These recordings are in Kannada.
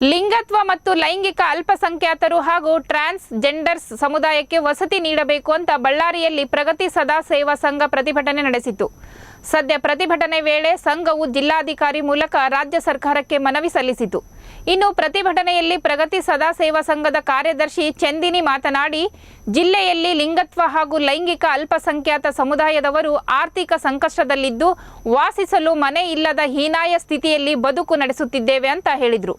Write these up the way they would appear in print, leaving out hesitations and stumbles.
ಲಿಂಗತ್ವ ಮತ್ತು ಲೈಂಗಿಕ ಅಲ್ಪಸಂಖ್ಯಾತರು ಹಾಗೂ ಟ್ರಾನ್ಸ್ ಜೆಂಡರ್ಸ್ ಸಮುದಾಯಕ್ಕೆ ವಸತಿ ನೀಡಬೇಕು ಅಂತ ಬಳ್ಳಾರಿಯಲ್ಲಿ ಪ್ರಗತಿ ಸದಾ ಸೇವಾ ಸಂಘ ಪ್ರತಿಭಟನೆ ನಡೆಸಿತು. ಸದ್ಯ ಪ್ರತಿಭಟನೆ ವೇಳೆ ಸಂಘವು ಜಿಲ್ಲಾಧಿಕಾರಿ ಮೂಲಕ ರಾಜ್ಯ ಸರ್ಕಾರಕ್ಕೆ ಮನವಿ ಸಲ್ಲಿಸಿತು. ಇನ್ನು ಪ್ರತಿಭಟನೆಯಲ್ಲಿ ಪ್ರಗತಿ ಸದಾ ಸೇವಾ ಸಂಘದ ಕಾರ್ಯದರ್ಶಿ ಚಂದಿನಿ ಮಾತನಾಡಿ, ಜಿಲ್ಲೆಯಲ್ಲಿ ಲಿಂಗತ್ವ ಹಾಗೂ ಲೈಂಗಿಕ ಅಲ್ಪಸಂಖ್ಯಾತ ಸಮುದಾಯದವರು ಆರ್ಥಿಕ ಸಂಕಷ್ಟದಲ್ಲಿದ್ದು ವಾಸಿಸಲು ಮನೆ ಇಲ್ಲದ ಹೀನಾಯ ಸ್ಥಿತಿಯಲ್ಲಿ ಬದುಕು ನಡೆಸುತ್ತಿದ್ದೇವೆ ಅಂತ ಹೇಳಿದರು.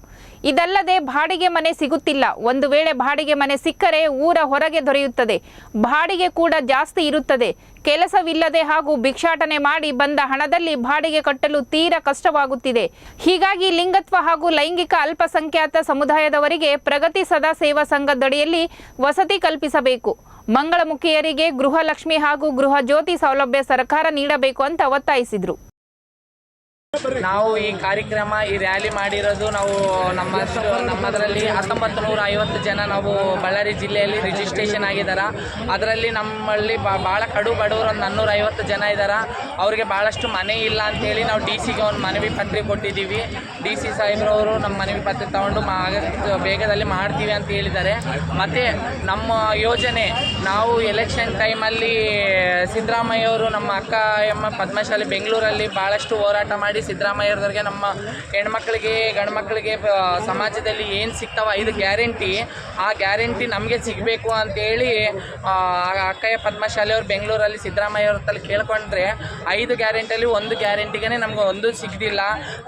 ಇದಲ್ಲದೆ ಬಾಡಿಗೆ ಮನೆ ಸಿಗುತ್ತಿಲ್ಲ. ಒಂದು ವೇಳೆ ಬಾಡಿಗೆ ಮನೆ ಸಿಕ್ಕರೆ ಊರ ಹೊರಗೆ ದೊರೆಯುತ್ತದೆ. ಬಾಡಿಗೆ ಕೂಡ ಜಾಸ್ತಿ ಇರುತ್ತದೆ. ಕೆಲಸವಿಲ್ಲದೆ ಹಾಗೂ ಭಿಕ್ಷಾಟನೆ ಮಾಡಿ ಬಂದ ಹಣದಲ್ಲಿ ಬಾಡಿಗೆ ಕಟ್ಟಲು ತೀರಾ ಕಷ್ಟವಾಗುತ್ತಿದೆ. ಹೀಗಾಗಿ ಲಿಂಗತ್ವ ಹಾಗೂ ಲೈಂಗಿಕ ಅಲ್ಪಸಂಖ್ಯಾತ ಸಮುದಾಯದವರಿಗೆ ಪ್ರಗತಿ ಸದಾ ಸೇವಾ ಸಂಘದಡಿಯಲ್ಲಿ ವಸತಿ ಕಲ್ಪಿಸಬೇಕು. ಮಂಗಳಮುಖಿಯರಿಗೆ ಗೃಹಲಕ್ಷ್ಮಿ ಹಾಗೂ ಗೃಹ ಜ್ಯೋತಿ ಸೌಲಭ್ಯ ಸರ್ಕಾರ ನೀಡಬೇಕು ಅಂತ ಒತ್ತಾಯಿಸಿದರು. ನಾವು ಈ ಕಾರ್ಯಕ್ರಮ ಈ ರ್ಯಾಲಿ ಮಾಡಿರೋದು ನಾವು ನಮ್ಮದರಲ್ಲಿ 1950 ಜನ ನಾವು ಬಳ್ಳಾರಿ ಜಿಲ್ಲೆಯಲ್ಲಿ ರಿಜಿಸ್ಟ್ರೇಷನ್ ಆಗಿದ್ದಾರೆ. ಅದರಲ್ಲಿ ನಮ್ಮಲ್ಲಿ ಭಾಳ ಕಡು ಬಡವರು ಒಂದು 450 ಜನ ಇದ್ದಾರೆ. ಅವರಿಗೆ ಭಾಳಷ್ಟು ಮನೆ ಇಲ್ಲ ಅಂಥೇಳಿ ನಾವು DC-ಗೆ ಒಂದು ಮನವಿ ಪತ್ರಿಕೆ ಕೊಟ್ಟಿದ್ದೀವಿ. DC ಸಾಹೇಬ್ರವರು ನಮ್ಮ ಮನವಿ ಪತ್ರಿಕೆ ತಗೊಂಡು ಬೇಗದಲ್ಲಿ ಮಾಡ್ತೀವಿ ಅಂತ ಹೇಳಿದ್ದಾರೆ. ಮತ್ತು ನಮ್ಮ ಯೋಜನೆ ನಾವು ಎಲೆಕ್ಷನ್ ಟೈಮಲ್ಲಿ ಸಿದ್ದರಾಮಯ್ಯ ಅವರು ನಮ್ಮ ಅಕ್ಕ ಎಮ್ಮ ಪದ್ಮಶಾಲಿ ಬೆಂಗಳೂರಲ್ಲಿ ಭಾಳಷ್ಟು ಹೋರಾಟ ಮಾಡಿ ಸಿದ್ದರಾಮಯ್ಯವ್ರಿಗೆ ನಮ್ಮ ಹೆಣ್ಮಕ್ಳಿಗೆ ಗಂಡು ಮಕ್ಕಳಿಗೆ ಸಮಾಜದಲ್ಲಿ ಏನು ಸಿಗ್ತಾವ 5 ಗ್ಯಾರಂಟಿ, ಆ ಗ್ಯಾರಂಟಿ ನಮಗೆ ಸಿಗಬೇಕು ಅಂತೇಳಿ ಅಕ್ಕಯ್ಯ ಪದ್ಮಶಾಲಿ ಅವರು ಬೆಂಗಳೂರಲ್ಲಿ ಸಿದ್ದರಾಮಯ್ಯ ಅವ್ರ ತಲೆ ಕೇಳ್ಕೊಂಡ್ರೆ 5 ಗ್ಯಾರಂಟಿಯಲ್ಲಿ 1 ಗ್ಯಾರಂಟಿಗೆ ನಮ್ಗೆ ಒಂದು ಸಿಗದಿಲ್ಲ.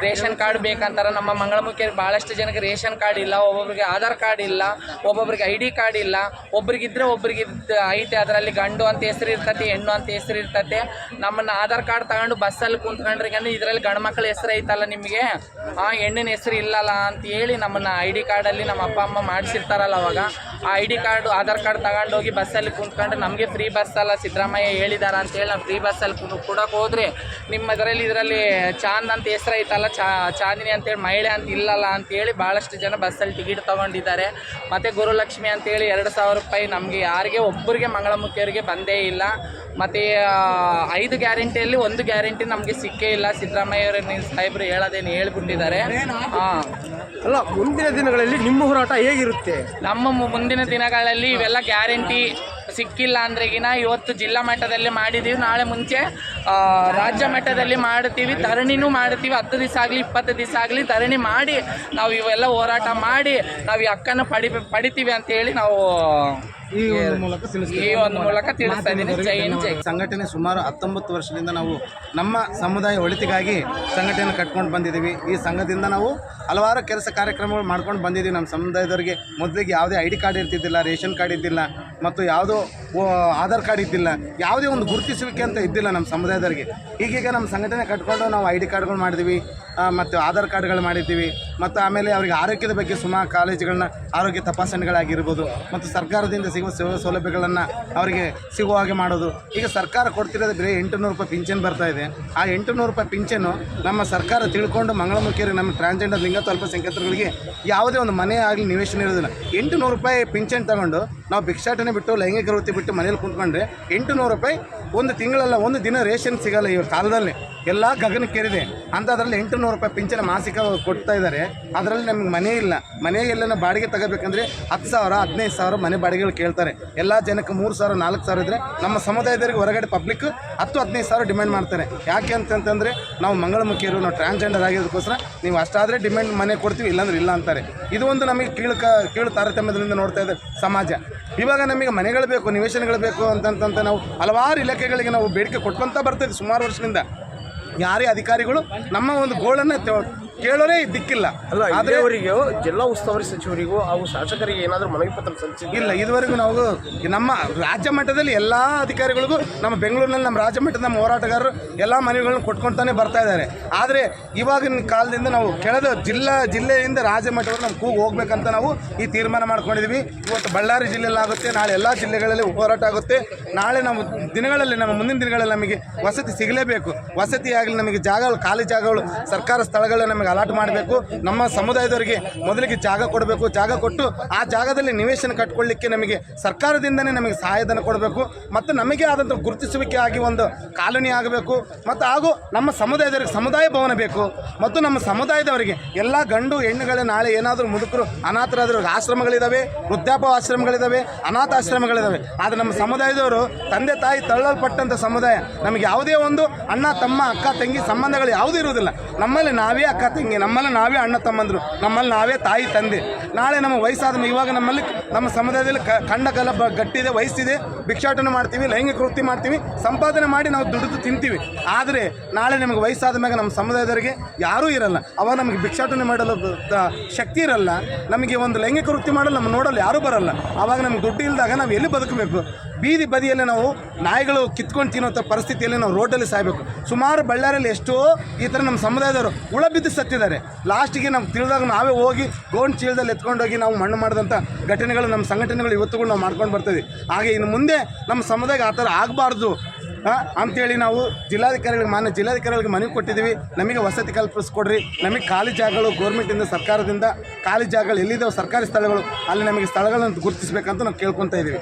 Ration card ಬೇಕಂತಾರೆ. ನಮ್ಮ ಮಂಗಳಮುಖಿಯರಿಗೆ ಭಾಳಷ್ಟು ಜನಕ್ಕೆ ರೇಷನ್ ಕಾರ್ಡ್ ಇಲ್ಲ, ಒಬ್ಬೊಬ್ರಿಗೆ ಆಧಾರ್ ಕಾರ್ಡ್ ಇಲ್ಲ, ಒಬ್ಬೊಬ್ರಿಗೆ ID ಕಾರ್ಡ್ ಇಲ್ಲ. ಒಬ್ರಿಗಿದ್ರೆ ಒಬ್ರಿಗೆ ಐತೆ, ಅದರಲ್ಲಿ ಗಂಡು ಅಂತ ಹೆಸರು ಇರ್ತೈತಿ, ಹೆಣ್ಣು ಅಂತ ಹೆಸರು ಇರ್ತೈತೆ. ನಮ್ಮನ್ನ ಆಧಾರ್ ಕಾರ್ಡ್ ತಗೊಂಡು ಬಸ್ಸಲ್ಲಿ ಕುಂತ್ಕೊಂಡ್ರೆ ಇದರಲ್ಲಿ ಗಂಡು ಮಕ್ಕಳ ಹೆಸರು ಐತಲ್ಲ, ನಿಮಗೆ ಹೆಣ್ಣಿನ ಹೆಸರು ಇಲ್ಲಲ್ಲ ಅಂತ ಹೇಳಿ ನಮ್ಮನ್ನ ID ಕಾರ್ಡಲ್ಲಿ ನಮ್ಮ ಅಪ್ಪ ಅಮ್ಮ ಮಾಡಿಸಿರ್ತಾರಲ್ಲ, ಅವಾಗ ಆ ID ಕಾರ್ಡು ಆಧಾರ್ ಕಾರ್ಡ್ ತಗೊಂಡೋಗಿ ಬಸ್ಸಲ್ಲಿ ಕುಂತ್ಕೊಂಡ್ರೆ ನಮಗೆ ಫ್ರೀ ಬಸ್ ಅಲ್ಲ ಸಿದ್ದರಾಮಯ್ಯ ಹೇಳಿದಾರ ಅಂತೇಳಿ ನಾವು ಫ್ರೀ ಬಸ್ಸಲ್ಲಿ ಕೊಡೋಕೆ ಹೋದರೆ ಇದರಲ್ಲಿ ಚಾಂದ್ ಅಂತ ಹೆಸರು ಐತಲ್ಲ, ಚಾಂದಿನಿ ಅಂತೇಳಿ ಮಹಿಳೆ ಅಂತ ಇಲ್ಲಲ್ಲ ಅಂತೇಳಿ ಭಾಳಷ್ಟು ಜನ ಬಸ್ಸಲ್ಲಿ ಟಿಕೆಟ್ ತೊಗೊಂಡಿದ್ದಾರೆ. ಮತ್ತು ಗುರುಲಕ್ಷ್ಮಿ ಅಂತೇಳಿ 2000 ರೂಪಾಯಿ ನಮಗೆ ಯಾರಿಗೆ ಒಬ್ಬರಿಗೆ ಮಂಗಳಮುಖಿಯವರಿಗೆ ಬಂದೇ ಇಲ್ಲ. ಮತ್ತು 5 ಗ್ಯಾರಂಟಿಯಲ್ಲಿ 1 ಗ್ಯಾರಂಟಿ ನಮಗೆ ಸಿಕ್ಕೇ ಇಲ್ಲ. ಸಿದ್ದರಾಮಯ್ಯ ಸಾಹೇಬರು ಹೇಳೋದೇನು ಹೇಳ್ಬಿಟ್ಟಿದ್ದಾರೆ. ಅಲ್ಲ, ಮುಂದಿನ ದಿನಗಳಲ್ಲಿ ನಿಮ್ಮ ಹೋರಾಟ ಹೇಗಿರುತ್ತೆ? ನಮ್ಮ ಮುಂದಿನ ದಿನಗಳಲ್ಲಿ ಇವೆಲ್ಲ ಗ್ಯಾರಂಟಿ ಸಿಕ್ಕಿಲ್ಲ ಅಂದ್ರೆಗಿನ ಇವತ್ತು ಜಿಲ್ಲಾ ಮಟ್ಟದಲ್ಲಿ ಮಾಡಿದ್ದೀವಿ, ನಾಳೆ ಮುಂಚೆ ರಾಜ್ಯ ಮಟ್ಟದಲ್ಲಿ ಮಾಡ್ತೀವಿ, ಧರಣಿನೂ ಮಾಡ್ತೀವಿ. 10 ದಿವಸ ಆಗಲಿ 20 ದಿವಸ ಆಗಲಿ ಧರಣಿ ಮಾಡಿ ನಾವು ಇವೆಲ್ಲ ಹೋರಾಟ ಮಾಡಿ ನಾವು ಈ ಹಕ್ಕನ್ನು ಪಡಿತೀವಿ ಅಂತೇಳಿ ನಾವು ಈ ಒಂದು ಮೂಲಕ ತಿಳಿಸ್ತಾ ಇದ್ದೀನಿ. ಜೈ ಹಿಂದ್, ಜೈ. ಸಂಘಟನೆ ಸುಮಾರು 19 ವರ್ಷದಿಂದ ನಾವು ನಮ್ಮ ಸಮುದಾಯ ಒಳಿತಿಗಾಗಿ ಸಂಘಟನೆ ಕಟ್ಕೊಂಡು ಬಂದಿದ್ದೀವಿ. ಈ ಸಂಘದಿಂದ ನಾವು ಹಲವಾರು ಕೆಲಸ ಕಾರ್ಯಕ್ರಮಗಳು ಮಾಡ್ಕೊಂಡು ಬಂದಿದ್ದೀವಿ. ನಮ್ಮ ಸಮುದಾಯದವರಿಗೆ ಮೊದಲಿಗೆ ಯಾವುದೇ ID ಕಾರ್ಡ್ ಇರ್ತಿದ್ದಿಲ್ಲ, ರೇಷನ್ ಕಾರ್ಡ್ ಇದ್ದಿಲ್ಲ, ಮತ್ತು ಯಾವುದೋ ಆಧಾರ್ ಕಾರ್ಡ್ ಇದ್ದಿಲ್ಲ, ಯಾವುದೇ ಒಂದು ಗುರುತಿಸುವಿಕೆ ಅಂತ ಇದ್ದಿಲ್ಲ ನಮ್ಮ ಸಮುದಾಯದವರಿಗೆ. ಈಗೀಗ ನಮ್ಮ ಸಂಘಟನೆ ಕಟ್ಕೊಂಡು ನಾವು ID ಕಾರ್ಡ್ಗಳು ಮಾಡಿದ್ದೀವಿ, ಮತ್ತು ಆಧಾರ್ ಕಾರ್ಡ್ಗಳು ಮಾಡಿದ್ದೀವಿ. ಮತ್ತು ಆಮೇಲೆ ಅವರಿಗೆ ಆರೋಗ್ಯದ ಬಗ್ಗೆ ಸುಮಾರು ಕಾಲೇಜುಗಳನ್ನ ಆರೋಗ್ಯ ತಪಾಸಣೆಗಳಾಗಿರ್ಬೋದು, ಮತ್ತು ಸರ್ಕಾರದಿಂದ ಸಿಗುವ ಸೇವಾ ಸೌಲಭ್ಯಗಳನ್ನು ಅವರಿಗೆ ಸಿಗುವ ಹಾಗೆ ಮಾಡೋದು. ಈಗ ಸರ್ಕಾರ ಕೊಡ್ತಿರೋದು ಬರೀ 800 ರೂಪಾಯಿ ಪಿಂಚನ್ ಬರ್ತಾ ಇದೆ. ಆ 800 ರೂಪಾಯಿ ಪಿಂಚನ್ನು ನಮ್ಮ ಸರ್ಕಾರ ತಿಳ್ಕೊಂಡು ಮಂಗಳಮುಖಿಯರಿಗೆ, ನಮ್ಮ ಟ್ರಾನ್ಸ್ಜೆಂಡರ್ ಲಿಂಗತ್ವ ಅಲ್ಪಸಂಖ್ಯಾತರಿಗೆ ಯಾವುದೇ ಒಂದು ಮನೆ ಆಗಲಿ ನಿವೇಶನ ಇರೋದಿಲ್ಲ. 800 ರೂಪಾಯಿ ಪಿಂಚನ್ ತಗೊಂಡು ನಾವು ಭಿಕ್ಷಾಟನೆ ಬಿಟ್ಟು ಲೈಂಗಿಕ ವೃತ್ತಿ ಬಿಟ್ಟು ಮನೇಲಿ ಕುಂತ್ಕೊಂಡ್ರೆ 800 ರೂಪಾಯಿ ಒಂದು ತಿಂಗಳಲ್ಲ, ಒಂದು ದಿನ ರೇಷನ್ ಸಿಗಲ್ಲ. ಈ ಕಾಲದಲ್ಲಿ ಎಲ್ಲ ಗಗನಕ್ಕೇರಿದೆ. ಅಂಥದ್ರಲ್ಲಿ 800 ರೂಪಾಯಿ ಪಿಂಚನ ಮಾಸಿಕ ಕೊಡ್ತಾ ಇದ್ದಾರೆ. ಅದರಲ್ಲಿ ನಮಗೆ ಮನೆ ಇಲ್ಲ. ಮನೆಗೆಲ್ಲ ಬಾಡಿಗೆ ತಗೋಬೇಕಂದ್ರೆ 10,000 15,000 ಮನೆ ಬಾಡಿಗೆಗಳು ಕೇಳ್ತಾರೆ. ಎಲ್ಲ ಜನಕ್ಕೆ 3,000 4,000 ಇದ್ದರೆ ನಮ್ಮ ಸಮುದಾಯದವರಿಗೆ ಹೊರಗಡೆ ಪಬ್ಲಿಕ್ 10-15,000 ಡಿಮ್ಯಾಂಡ್ ಮಾಡ್ತಾರೆ. ಯಾಕೆ ಅಂತಂತಂದರೆ ನಾವು ಮಂಗಳಮುಖಿಯರು, ನಾವು ಟ್ರಾನ್ಸ್ಜೆಂಡರ್ ಆಗಿರೋದಕ್ಕೋಸ್ಕರ ನೀವು ಅಷ್ಟಾದರೆ ಡಿಮ್ಯಾಂಡ್ ಮನೆ ಕೊಡ್ತೀವಿ, ಇಲ್ಲಾಂದ್ರೆ ಇಲ್ಲ ಅಂತಾರೆ. ಇದು ಒಂದು ನಮಗೆ ಕೀಳು ತಾರತಮ್ಯದಿಂದ ನೋಡ್ತಾ ಇದೆ ಸಮಾಜ. ಇವಾಗ ನಮಗೆ ಮನೆಗಳು ಬೇಕು, ನಿವೇಶನಗಳು ಬೇಕು ಅಂತಂತ ನಾವು ಹಲವಾರು ಇಲಾಖೆಗಳಿಗೆ ನಾವು ಬೇಡಿಕೆ ಕೊಟ್ಕೊಂತ ಬರ್ತಾಯಿದ್ವಿ ಸುಮಾರು ವರ್ಷದಿಂದ. ಯಾರೇ ಅಧಿಕಾರಿಗಳು ನಮ್ಮ ಒಂದು ಗೋಳನ್ನು ಕೇಳೋರೇ ದಿಕ್ಕಿಲ್ಲ. ಅಲ್ಲ, ಅದೇವರಿಗೂ ಜಿಲ್ಲಾ ಉಸ್ತುವಾರಿ ಸಚಿವರಿಗೂ ಹಾಗೂ ಶಾಸಕರಿಗೆ ಏನಾದರೂ ಮನವಿ ಪತ್ರ ಸಲ್ಲಿಸಿಲ್ಲ? ಇಲ್ಲ, ಇದುವರೆಗೂ ನಾವು ನಮ್ಮ ರಾಜ್ಯ ಮಟ್ಟದಲ್ಲಿ ಎಲ್ಲ ಅಧಿಕಾರಿಗಳಿಗೂ ನಮ್ಮ ಬೆಂಗಳೂರಿನಲ್ಲಿ ನಮ್ಮ ರಾಜ್ಯ ಮಟ್ಟದ ನಮ್ಮ ಹೋರಾಟಗಾರರು ಎಲ್ಲ ಮನವಿಗಳನ್ನ ಕೊಟ್ಕೊತಾನೆ ಬರ್ತಾ ಇದ್ದಾರೆ. ಆದರೆ ಇವಾಗಿನ ಕಾಲದಿಂದ ನಾವು ಕೆಳದ ಜಿಲ್ಲೆಯಿಂದ ರಾಜ್ಯ ಮಟ್ಟದಲ್ಲಿ ನಾವು ಕೂಗು ಹೋಗ್ಬೇಕಂತ ನಾವು ಈ ತೀರ್ಮಾನ ಮಾಡ್ಕೊಂಡಿದ್ದೀವಿ. ಇವತ್ತು ಬಳ್ಳಾರಿ ಜಿಲ್ಲೆಯಲ್ಲಿ ಆಗುತ್ತೆ, ನಾಳೆ ಎಲ್ಲ ಜಿಲ್ಲೆಗಳಲ್ಲಿ ಹೋರಾಟ ಆಗುತ್ತೆ. ನಾಳೆ ನಮ್ಮ ಮುಂದಿನ ದಿನಗಳಲ್ಲಿ ನಮಗೆ ವಸತಿ ಸಿಗಲೇಬೇಕು. ವಸತಿ ಆಗಲಿ, ನಮಗೆ ಜಾಗಗಳು, ಖಾಲಿ ಜಾಗಗಳು, ಸರ್ಕಾರ ಸ್ಥಳಗಳನ್ನ ನಮಗೆ ಅಲಾಟ್ ಮಾಡಬೇಕು. ನಮ್ಮ ಸಮುದಾಯದವರಿಗೆ ಮೊದಲಿಗೆ ಜಾಗ ಕೊಡಬೇಕು. ಜಾಗ ಕೊಟ್ಟು ಆ ಜಾಗದಲ್ಲಿ ನಿವೇಶನ ಕಟ್ಕೊಳ್ಳಿಕ್ಕೆ ನಮಗೆ ಸರ್ಕಾರದಿಂದನೇ ನಮಗೆ ಸಹಾಯಧನ ಕೊಡಬೇಕು. ಮತ್ತು ನಮಗೆ ಆದಂಥ ಗುರುತಿಸುವಿಕೆ ಆಗಿ ಒಂದು ಕಾಲೋನಿ ಆಗಬೇಕು. ಮತ್ತು ಹಾಗೂ ನಮ್ಮ ಸಮುದಾಯದವರಿಗೆ ಸಮುದಾಯ ಭವನ ಬೇಕು. ಮತ್ತು ನಮ್ಮ ಸಮುದಾಯದವರಿಗೆ ಎಲ್ಲ ಗಂಡು ಹೆಣ್ಣುಗಳೇ ನಾಳೆ ಏನಾದರೂ ಮುದುಕರು ಅನಾಥರಾದರೂ ಆಶ್ರಮಗಳಿದ್ದಾವೆ, ವೃದ್ಧಾಪ್ಯಾಶ್ರಮಗಳಿದ್ದಾವೆ, ಅನಾಥಾಶ್ರಮಗಳಿದ್ದಾವೆ. ಆದರೆ ನಮ್ಮ ಸಮುದಾಯದವರು ತಂದೆ ತಾಯಿ ತಳ್ಳಲ್ಪಟ್ಟಂಥ ಸಮುದಾಯ. ನಮಗೆ ಯಾವುದೇ ಒಂದು ಅಣ್ಣ ತಮ್ಮ ಅಕ್ಕ ತಂಗಿ ಸಂಬಂಧಗಳು ಯಾವುದೂ ಇರುವುದಿಲ್ಲ. ನಮ್ಮಲ್ಲಿ ನಾವೇ ಅಕ್ಕ ತಂಗಿ, ನಮ್ಮಲ್ಲಿ ನಾವೇ ಅಣ್ಣ ತಮ್ಮಂದರು, ನಮ್ಮಲ್ಲಿ ನಾವೇ ತಾಯಿ ತಂದೆ. ನಾಳೆ ನಮ್ಮ ವಯಸ್ಸಾದ ಇವಾಗ ನಮ್ಮಲ್ಲಿ ನಮ್ಮ ಸಮುದಾಯದಲ್ಲಿ ಕಂಡಕಲ ಗಟ್ಟಿದೆ, ವಯಸ್ಸಿದೆ, ಭಿಕ್ಷಾಟನೆ ಮಾಡ್ತೀವಿ, ಲೈಂಗಿಕ ವೃತ್ತಿ ಮಾಡ್ತೀವಿ, ಸಂಪಾದನೆ ಮಾಡಿ ನಾವು ದುಡಿದು ತಿಂತೀವಿ. ಆದರೆ ನಾಳೆ ನಮಗೆ ವಯಸ್ಸಾದ ಮ್ಯಾಗ ನಮ್ಮ ಸಮುದಾಯದವರಿಗೆ ಯಾರೂ ಇರಲ್ಲ. ಅವಾಗ ನಮಗೆ ಭಿಕ್ಷಾಟನೆ ಮಾಡಲು ಶಕ್ತಿ ಇರಲ್ಲ, ನಮಗೆ ಒಂದು ಲೈಂಗಿಕ ವೃತ್ತಿ ಮಾಡಲು ನಮ್ಮ ನೋಡಲು ಯಾರೂ ಬರಲ್ಲ. ಆವಾಗ ನಮ್ಗೆ ದುಡ್ಡು ಇಲ್ಲದಾಗ ನಾವು ಎಲ್ಲಿ ಬದುಕಬೇಕು? ಬೀದಿ ಬದಿಯಲ್ಲಿ ನಾವು ನಾಯಿಗಳು ಕಿತ್ಕೊಂಡು ತಿನ್ನೋಂಥ ಪರಿಸ್ಥಿತಿಯಲ್ಲಿ ನಾವು ರೋಡಲ್ಲಿ ಸಾಯಬೇಕು. ಸುಮಾರು ಬಳ್ಳಾರಿಯಲ್ಲಿ ಎಷ್ಟೋ ಈ ಥರ ನಮ್ಮ ಸಮುದಾಯದವರು ಹುಳ ಬಿದ್ದು ಸತ್ತಿದ್ದಾರೆ. ಲಾಸ್ಟಿಗೆ ನಮ್ಗೆ ತಿಳಿದಾಗ ನಾವೇ ಹೋಗಿ ಗೋಣ್ ಚೀಲದಲ್ಲಿ ಎತ್ಕೊಂಡೋಗಿ ನಾವು ಮಣ್ಣು ಮಾಡಿದಂಥ ಘಟನೆಗಳು ನಮ್ಮ ಸಂಘಟನೆಗಳು ಇವತ್ತುಗಳು ನಾವು ಮಾಡ್ಕೊಂಡು ಬರ್ತೀವಿ. ಹಾಗೆ ಇನ್ನು ಮುಂದೆ ನಮ್ಮ ಸಮುದಾಯಕ್ಕೆ ಆ ಥರ ಆಗಬಾರ್ದು ಅಂಥೇಳಿ ನಾವು ಮಾನ್ಯ ಜಿಲ್ಲಾಧಿಕಾರಿಗಳಿಗೆ ಮನವಿ ಕೊಟ್ಟಿದ್ದೀವಿ. ನಮಗೆ ವಸತಿ ಕಲ್ಪಿಸ್ಕೊಡ್ರಿ, ನಮಗೆ ಖಾಲಿ ಜಾಗಗಳು ಗೌರ್ಮೆಂಟಿಂದ ಸರ್ಕಾರದಿಂದ ಖಾಲಿ ಜಾಗಗಳು ಎಲ್ಲಿದ್ದಾವೆ ಸರ್ಕಾರಿ ಸ್ಥಳಗಳು ಅಲ್ಲಿ ನಮಗೆ ಸ್ಥಳಗಳನ್ನು ಗುರುತಿಸಬೇಕಂತ ನಾವು ಕೇಳ್ಕೊತಾ ಇದ್ದೀವಿ.